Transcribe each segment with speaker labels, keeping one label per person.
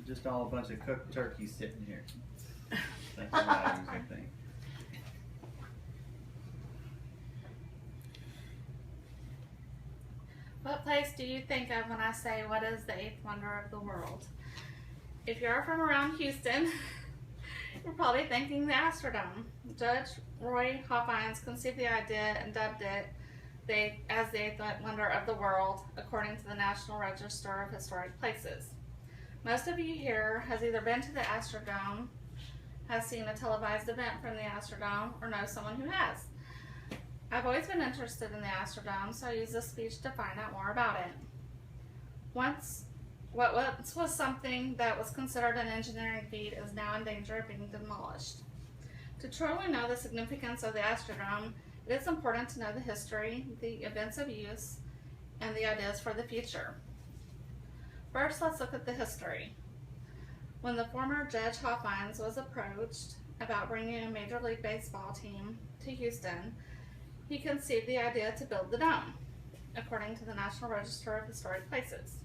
Speaker 1: just all a bunch of cooked turkeys sitting here. Thank you, I think.
Speaker 2: What place do you think of when I say what is the eighth wonder of the world? If you're from around Houston, you're probably thinking the Astrodome. Judge Roy Hopkins conceived the idea and dubbed it as the eighth wonder of the world, according to the National Register of Historic Places. Most of you here has either been to the Astrodome, has seen a televised event from the Astrodome, or knows someone who has. I've always been interested in the Astrodome, so I used this speech to find out more about it. What once was something that was considered an engineering feat is now in danger of being demolished. To truly know the significance of the Astrodome, it is important to know the history, the events of use, and the ideas for the future. First, let's look at the history. When the former Judge Hopkins was approached about bringing a Major League Baseball team to Houston, he conceived the idea to build the dome, according to the National Register of Historic Places.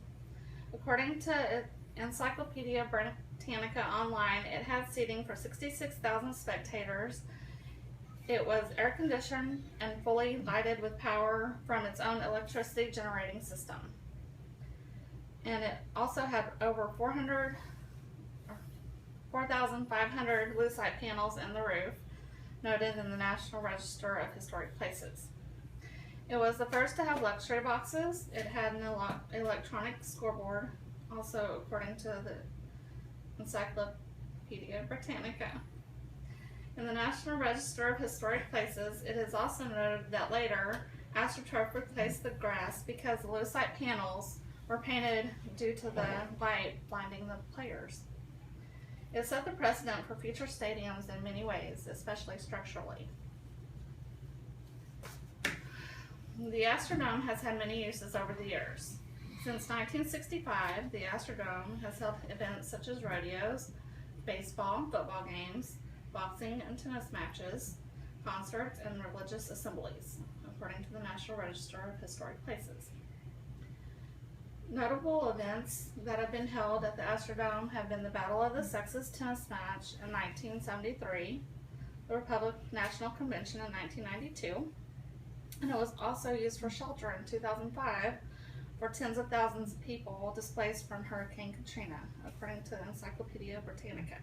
Speaker 2: According to Encyclopedia Britannica Online, it had seating for 66,000 spectators. It was air-conditioned and fully lighted with power from its own electricity generating system. And it also had over 4,500 lucite panels in the roof, noted in the National Register of Historic Places. It was the first to have luxury boxes. It had an electronic scoreboard, also according to the Encyclopedia Britannica. In the National Register of Historic Places, it is also noted that later, AstroTurf replaced the grass because the lucite panels were painted due to the light blinding the players. It set the precedent for future stadiums in many ways, especially structurally. The Astrodome has had many uses over the years. Since 1965, the Astrodome has held events such as rodeos, baseball, football games, boxing and tennis matches, concerts, and religious assemblies, according to the National Register of Historic Places. Notable events that have been held at the Astrodome have been the Battle of the Sexes tennis match in 1973, the Republican National Convention in 1992, and it was also used for shelter in 2005 for tens of thousands of people displaced from Hurricane Katrina, according to Encyclopedia Britannica.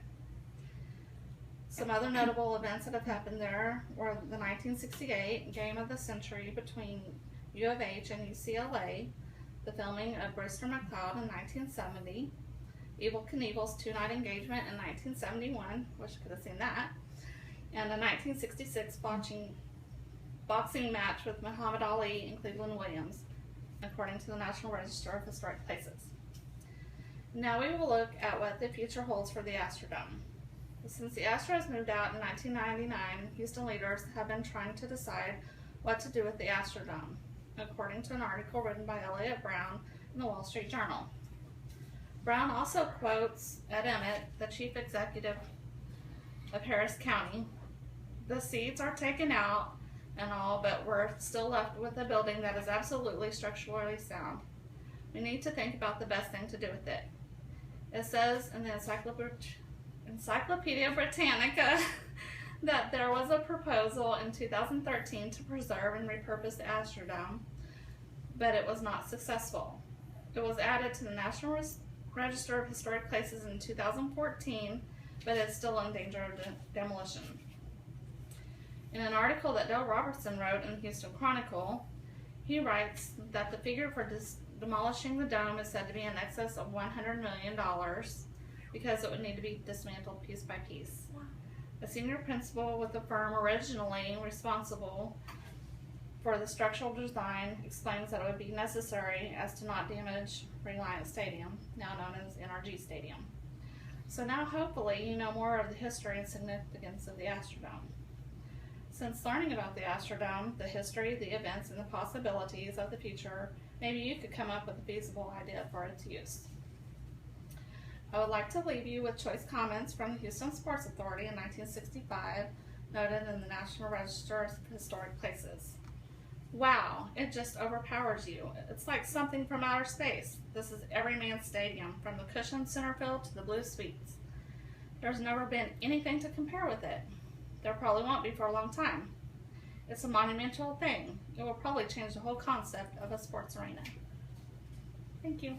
Speaker 2: Some other notable events that have happened there were the 1968 Game of the Century between U of H and UCLA, the filming of Brewster McCloud in 1970, Evel Knievel's two-night engagement in 1971, wish I could have seen that, and a 1966 boxing match with Muhammad Ali and Cleveland Williams, according to the National Register of Historic Places. Now we will look at what the future holds for the Astrodome. Since the Astros moved out in 1999, Houston leaders have been trying to decide what to do with the Astrodome, according to an article written by Elliott Brown in the Wall Street Journal. Brown also quotes Ed Emmett, the chief executive of Harris County. "The seeds are taken out and all, but we're still left with a building that is absolutely structurally sound. We need to think about the best thing to do with it." It says in the Encyclopedia Britannica that there was a proposal in 2013 to preserve and repurpose the Astrodome, but it was not successful. It was added to the National Register of Historic Places in 2014, but it's still in danger of demolition. In an article that Dale Robertson wrote in the Houston Chronicle, he writes that the figure for demolishing the dome is said to be in excess of $100 million because it would need to be dismantled piece by piece. A senior principal with the firm originally responsible for the structural design explains that it would be necessary as to not damage Reliant Stadium, now known as NRG Stadium. So now hopefully you know more of the history and significance of the Astrodome. Since learning about the Astrodome, the history, the events, and the possibilities of the future, maybe you could come up with a feasible idea for its use. I would like to leave you with choice comments from the Houston Sports Authority in 1965, noted in the National Register of Historic Places. Wow, it just overpowers you. It's like something from outer space. This is every man's stadium, from the cushioned center field to the blue suites. There's never been anything to compare with it. There probably won't be for a long time. It's a monumental thing. It will probably change the whole concept of a sports arena. Thank you.